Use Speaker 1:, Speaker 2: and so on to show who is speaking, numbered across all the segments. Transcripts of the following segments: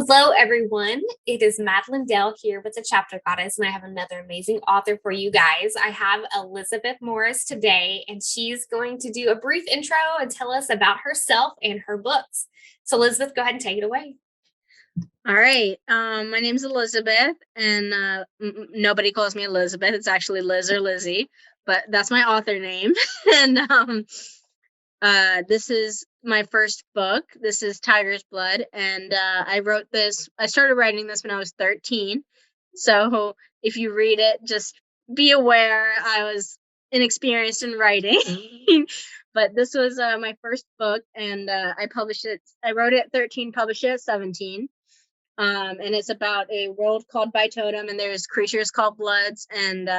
Speaker 1: Hello, everyone. It is Madeline Dale here with the Chapter Goddess, and I have another amazing author for you guys. I have Elizabeth Morris today, and she's going to do a brief intro and tell us about herself and her books. So, Elizabeth, go ahead and take it away.
Speaker 2: All right. My name's Elizabeth, and nobody calls me Elizabeth. It's actually Liz or Lizzie, but that's my author name. and this is my first book. This is Tiger's Blood, and I started writing this when I was 13. So if you read it, just be aware I was inexperienced in writing. But this was my first book, and I published it. I wrote it at 13, published it at 17. And it's about a world called Totem, and there's creatures called Bloods, and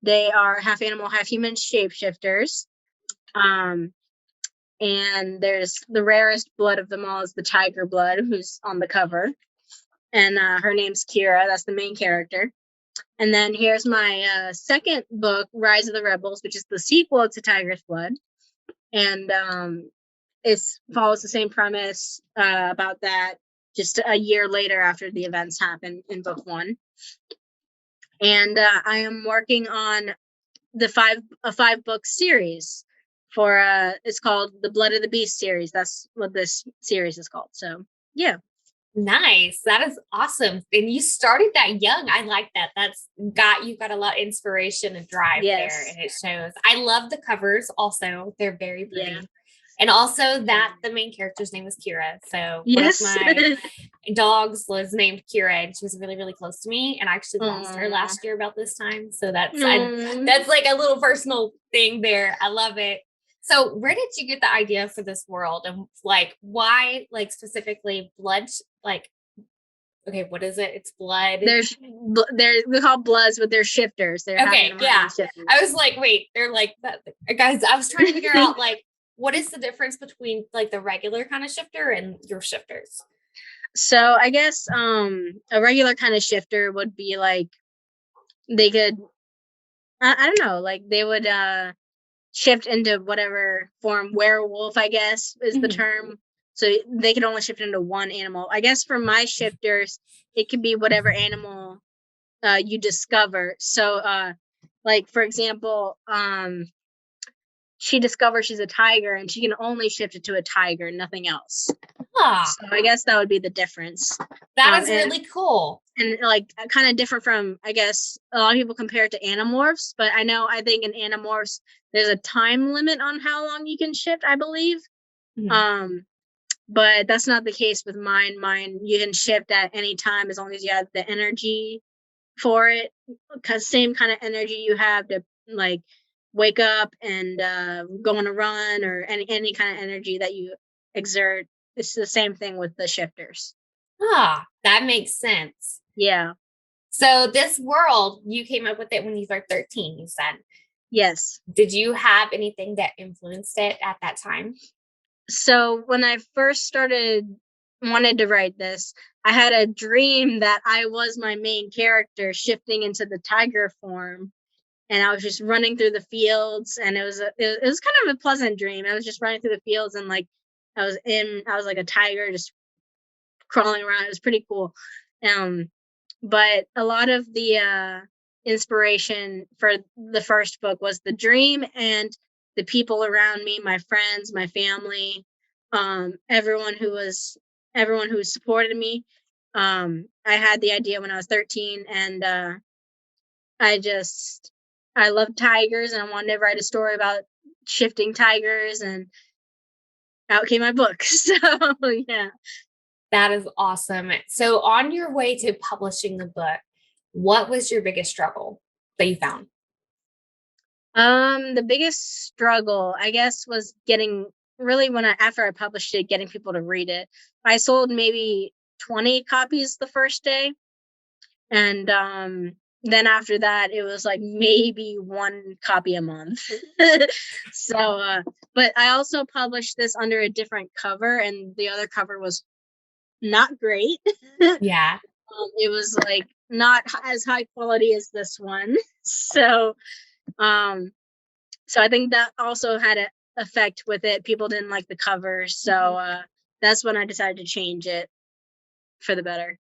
Speaker 2: they are half animal, half human shapeshifters. And there's the rarest blood of them all is the tiger blood, who's on the cover, and her name's Kira. That's the main character. And then here's my second book, Rise of the Rebels, which is the sequel to Tiger's Blood, and it follows the same premise about that. Just a year later after the events happened in book one. And I am working on a 5-book series for it's called the Blood of the Beast series. That's what this series is called. So yeah.
Speaker 1: Nice. That is awesome. And you started that young. I like that. You've got a lot of inspiration and drive there, and it shows. I love the covers also. They're very pretty. Yeah. And also that the main character's name is Kira. So one of my dogs was named Kira, and she was really, really close to me. And I actually lost her last year about this time. So that's like a little personal thing there. I love it. So where did you get the idea for this world, and like why, like specifically blood? Like, okay, what is it? It's blood.
Speaker 2: They're called Bloods, but they're shifters. They're
Speaker 1: okay, yeah. Shifters. I was like, wait, they're like that, guys. I was trying to figure out like what is the difference between like the regular kind of shifter and your shifters.
Speaker 2: So I guess a regular kind of shifter would be like they could, I don't know, like they would shift into whatever form. Werewolf, I guess, is the term. So they could only shift into one animal. I guess for my shifters, it could be whatever animal you discover. So like for example, she discovers she's a tiger, and she can only shift it to a tiger, nothing else. So I guess that would be the difference.
Speaker 1: That is really cool.
Speaker 2: And like kind of different from, I guess, a lot of people compare it to Animorphs, but I think in Animorphs, there's a time limit on how long you can shift, I believe. But that's not the case with mine. Mine, you can shift at any time as long as you have the energy for it. Because same kind of energy you have to like wake up and go on a run, or any kind of energy that you exert. It's the same thing with the shifters.
Speaker 1: That makes sense.
Speaker 2: Yeah.
Speaker 1: So this world, you came up with it when you were 13, you said?
Speaker 2: Yes.
Speaker 1: Did you have anything that influenced it at that time?
Speaker 2: So when I first wanted to write this, I had a dream that I was my main character shifting into the tiger form. And I was just running through the fields, and it was kind of a pleasant dream. I was just running through the fields, and like I was like a tiger just crawling around. It was pretty cool. But a lot of the inspiration for the first book was the dream and the people around me, my friends, my family, everyone who supported me. I had the idea when I was 13, and I love tigers, and I wanted to write a story about shifting tigers, and out came my book. So yeah.
Speaker 1: That is awesome. So on your way to publishing the book, what was your biggest struggle that you found?
Speaker 2: The biggest struggle, I guess, was after I published it, getting people to read it. I sold maybe 20 copies the first day. And then after that, it was like maybe 1 copy a month. So, but I also published this under a different cover, and the other cover was not great.
Speaker 1: Yeah.
Speaker 2: It was like not as high quality as this one. So I think that also had an effect with it. People didn't like the cover. So that's when I decided to change it. for the better.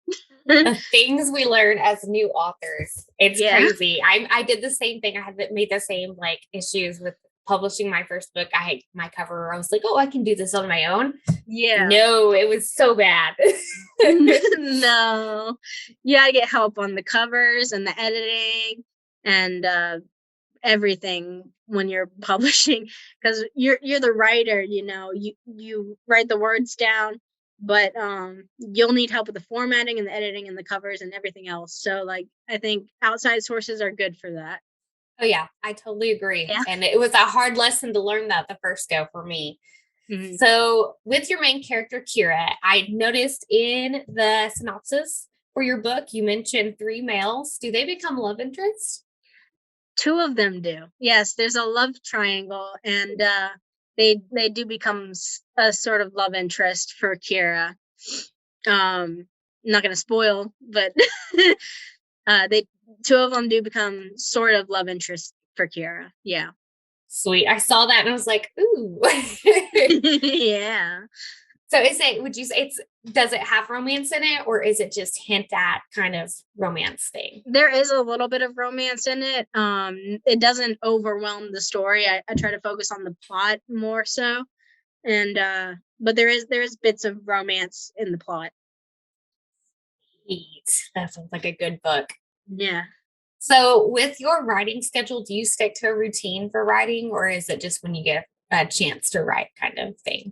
Speaker 1: The things we learn as new authors. It's crazy. I did the same thing. I had made the same like issues with publishing my first book. I had my cover. I was like, oh, I can do this on my own.
Speaker 2: Yeah.
Speaker 1: No, it was so bad.
Speaker 2: No. You gotta get help on the covers and the editing and everything when you're publishing, because you're the writer, you write the words down, but you'll need help with the formatting and the editing and the covers and everything else. So like I think outside sources are good for that.
Speaker 1: Oh yeah, I totally agree. Yeah. And it was a hard lesson to learn that the first go for me. Mm-hmm. So with your main character, Kira, I noticed in the synopsis for your book, you mentioned 3 males. Do they become love interests?
Speaker 2: 2 of them do. Yes, there's a love triangle, and they do become a sort of love interest for Kira. I'm not going to spoil, but they 2 of them do become sort of love interest for Kira. Yeah.
Speaker 1: Sweet. I saw that and I was like, ooh.
Speaker 2: Yeah.
Speaker 1: So would you say does it have romance in it, or is it just hint at kind of romance thing?
Speaker 2: There is a little bit of romance in it. It doesn't overwhelm the story. I try to focus on the plot more so. And but there is bits of romance in the plot.
Speaker 1: Neat. That sounds like a good book.
Speaker 2: Yeah.
Speaker 1: So with your writing schedule, do you stick to a routine for writing, or is it just when you get a chance to write kind of thing?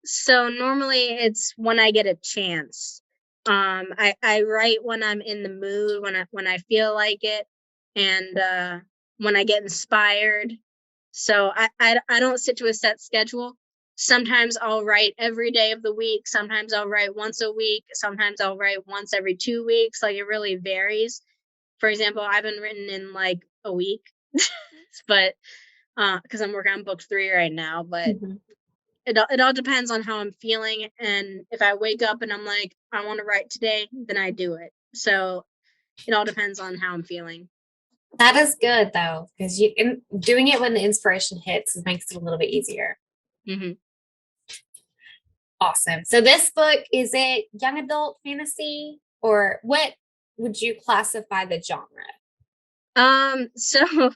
Speaker 2: So normally it's when I get a chance. I write when I'm in the mood, when I feel like it, and when I get inspired. So I don't stick to a set schedule. Sometimes I'll write every day of the week. Sometimes I'll write once a week. Sometimes I'll write once every 2 weeks. Like it really varies. For example, I haven't written in like a week, but because I'm working on book 3 right now. But it all depends on how I'm feeling, and if I wake up and I'm like, I want to write today, then I do it. So it all depends on how I'm feeling.
Speaker 1: That is good though, because doing it when the inspiration hits makes it a little bit easier. Mm-hmm. Awesome. So this book, is it young adult fantasy, or what would you classify the genre?
Speaker 2: So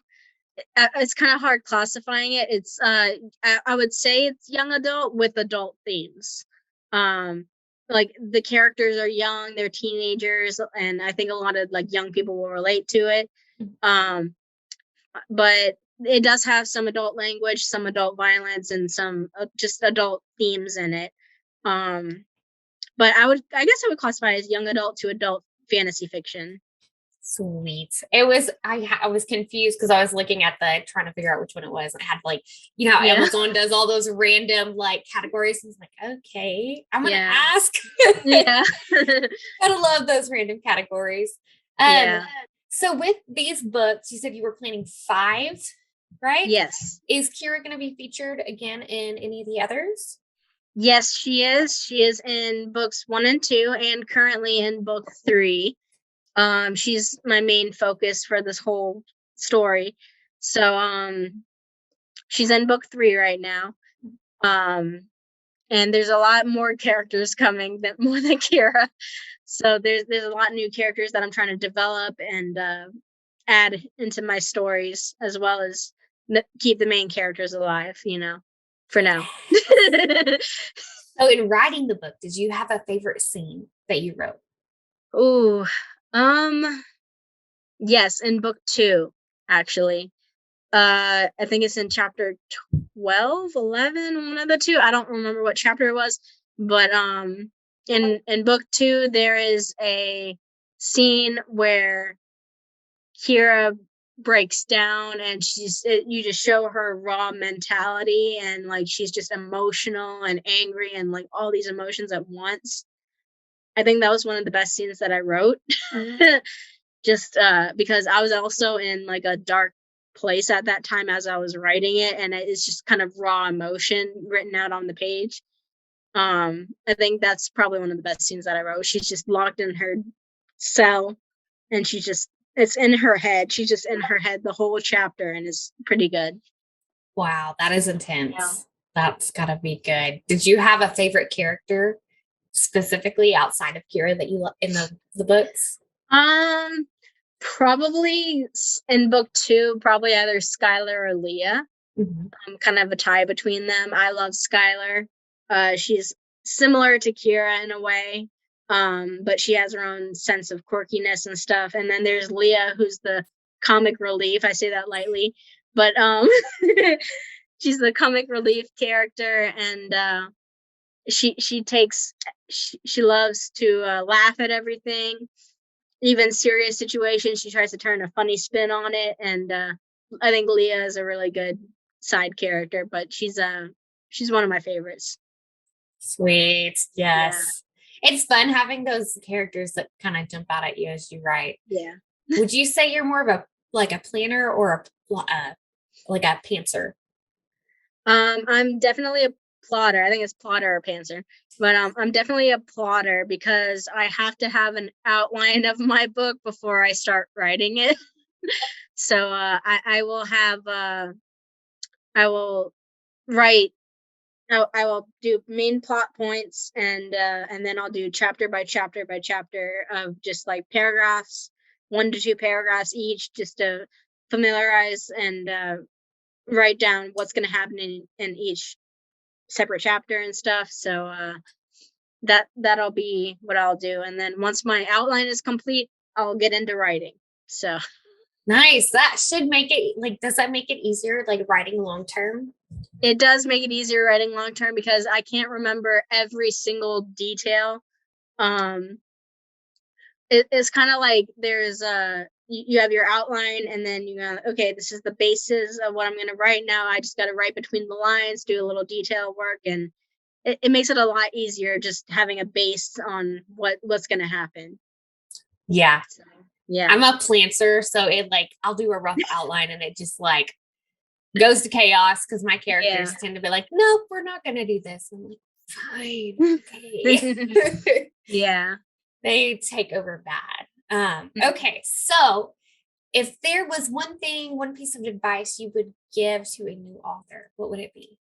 Speaker 2: it's kind of hard classifying it. It's I would say it's young adult with adult themes. Like the characters are young, they're teenagers, and I think a lot of like young people will relate to it. But it does have some adult language, some adult violence, and some just adult themes in it. But I guess I would classify it as young adult to adult fantasy fiction.
Speaker 1: Sweet. It was, I was confused because I was looking at trying to figure out which one it was. I had like, you know, how Amazon does all those random like categories. I was like, okay, I'm going to ask.
Speaker 2: Yeah.
Speaker 1: Gotta love those random categories. So with these books, you said you were planning 5, right?
Speaker 2: Yes.
Speaker 1: Is Kira going to be featured again in any of the others?
Speaker 2: Yes, she is. She is in books 1 and 2 and currently in book 3. She's my main focus for this whole story. So she's in book 3 right now. And there's a lot more characters coming more than Kira. So there's a lot of new characters that I'm trying to develop and add into my stories, as well as keep the main characters alive, for now.
Speaker 1: So in writing the book, did you have a favorite scene that you wrote?
Speaker 2: Oh, yes, in book 2, actually. I think it's in chapter 12, 11, one of the 2. I don't remember what chapter it was, but in book 2 there is a scene where Kira breaks down, and you just show her raw mentality, and like she's just emotional and angry and like all these emotions at once. I think that was one of the best scenes that I wrote. Just because I was also in like a dark place at that time as I was writing it, and it's just kind of raw emotion written out on the page. I think that's probably one of the best scenes that I wrote. She's just locked in her cell, and it's in her head. She's just in her head the whole chapter, and it's pretty good.
Speaker 1: Wow, that is intense. Yeah. That's gotta be good. Did you have a favorite character specifically outside of Kira that you love in the books?
Speaker 2: Probably in book 2, probably either Skylar or Leah. Kind of a tie between them. I love Skylar. She's similar to Kira in a way, but she has her own sense of quirkiness and stuff. And then there's Leah, who's the comic relief. I say that lightly, but she's the comic relief character, and she loves to laugh at everything, even serious situations. She tries to turn a funny spin on it, and I think Leah is a really good side character, but she's one of my favorites.
Speaker 1: Sweet. Yes. Yeah. It's fun having those characters that kind of jump out at you as you write.
Speaker 2: Yeah.
Speaker 1: Would you say you're more of a planner or a pantser?
Speaker 2: I'm definitely a plotter. I think it's plotter or pantser, but I'm definitely a plotter because I have to have an outline of my book before I start writing it. So I will write. I will do main plot points, and then I'll do chapter by chapter by chapter of just like paragraphs, 1 to 2 paragraphs each, just to familiarize and write down what's going to happen in each separate chapter and stuff. So that'll be what I'll do, and then once my outline is complete, I'll get into writing. So
Speaker 1: nice. That should make it does that make it easier writing long term?
Speaker 2: It does make it easier writing long term because I can't remember every single detail. It's kind of like there's you have your outline, and then you go, okay, this is the basis of what I'm going to write. Now I just got to write between the lines, do a little detail work, and it makes it a lot easier just having a base on what's going to happen.
Speaker 1: Yeah.
Speaker 2: So, yeah.
Speaker 1: I'm a planter, so it I'll do a rough outline and it just goes to chaos because my characters tend to be like, nope, we're not going to do this. I'm like, fine. Okay.
Speaker 2: Yeah.
Speaker 1: They take over bad. Okay. So if there was one piece of advice you would give to a new author, what would it be?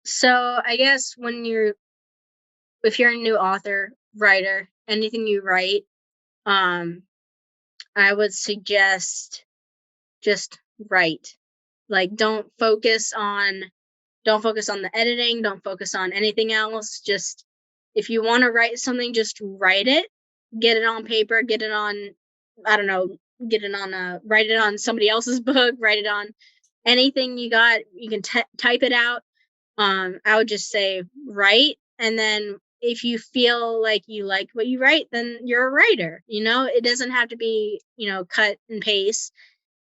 Speaker 2: So I guess if you're a new author, writer, anything you write, I would suggest just write. Don't focus on the editing, don't focus on anything else. Just if you want to write something, just write it, get it on paper, get it on, I don't know, write it on somebody else's book, write it on anything you got. You can type it out. I would just say write, and then if you feel like you like what you write, then you're a writer. It doesn't have to be, cut and paste.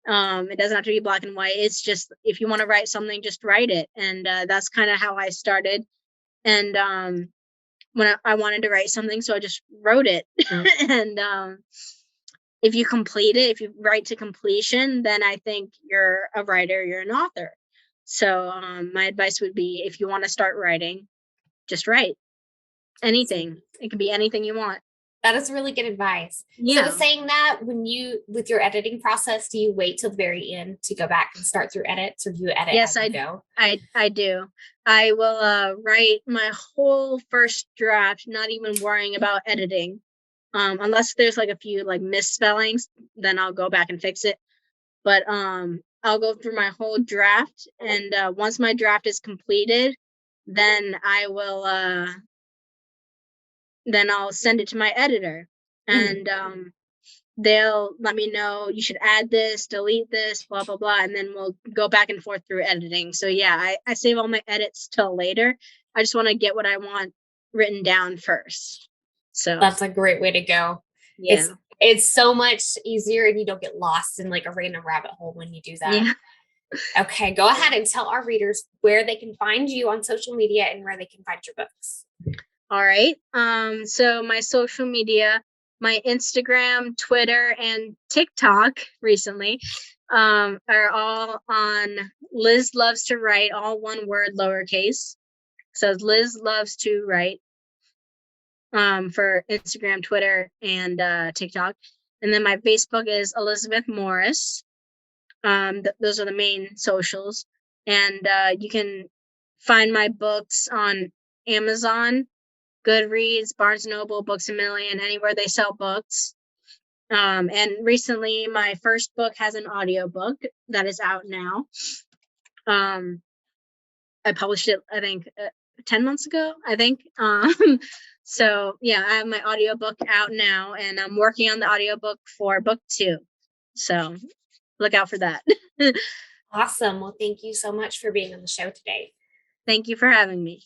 Speaker 2: It doesn't have to be black and white. It's just, if you want to write something, just write it. And that's kind of how I started. And when I wanted to write something, so I just wrote it. And if you complete it, if you write to completion, then I think you're a writer, you're an author. So my advice would be, if you want to start writing, just write anything. It can be anything you want.
Speaker 1: That is really good advice.
Speaker 2: Yeah.
Speaker 1: So saying that, with your editing process, do you wait till the very end to go back and start through edits, or do you edit?
Speaker 2: Yes, I do. I will write my whole first draft, not even worrying about editing. Unless there's a few misspellings, then I'll go back and fix it. But I'll go through my whole draft, and once my draft is completed, then I'll send it to my editor, and they'll let me know, you should add this, delete this, blah, blah, blah. And then we'll go back and forth through editing. So yeah, I save all my edits till later. I just want to get what I want written down first. So
Speaker 1: that's a great way to go. Yeah. It's so much easier, and you don't get lost in a random rabbit hole when you do that. Yeah. Okay. Go ahead and tell our readers where they can find you on social media and where they can find your books.
Speaker 2: All right. So my social media, my Instagram, Twitter, and TikTok recently are all on Liz Loves to Write, all one word, lowercase. So Liz Loves to Write for Instagram, Twitter, and TikTok. And then my Facebook is Elizabeth Morris. Those are the main socials. And you can find my books on Amazon. Goodreads, Barnes & Noble, Books A Million, anywhere they sell books. And recently my first book has an audiobook that is out now. I published it, I think, 10 months ago, I think. So yeah, I have my audiobook out now, and I'm working on the audiobook for book 2. So look out for that.
Speaker 1: Awesome. Well, thank you so much for being on the show today.
Speaker 2: Thank you for having me.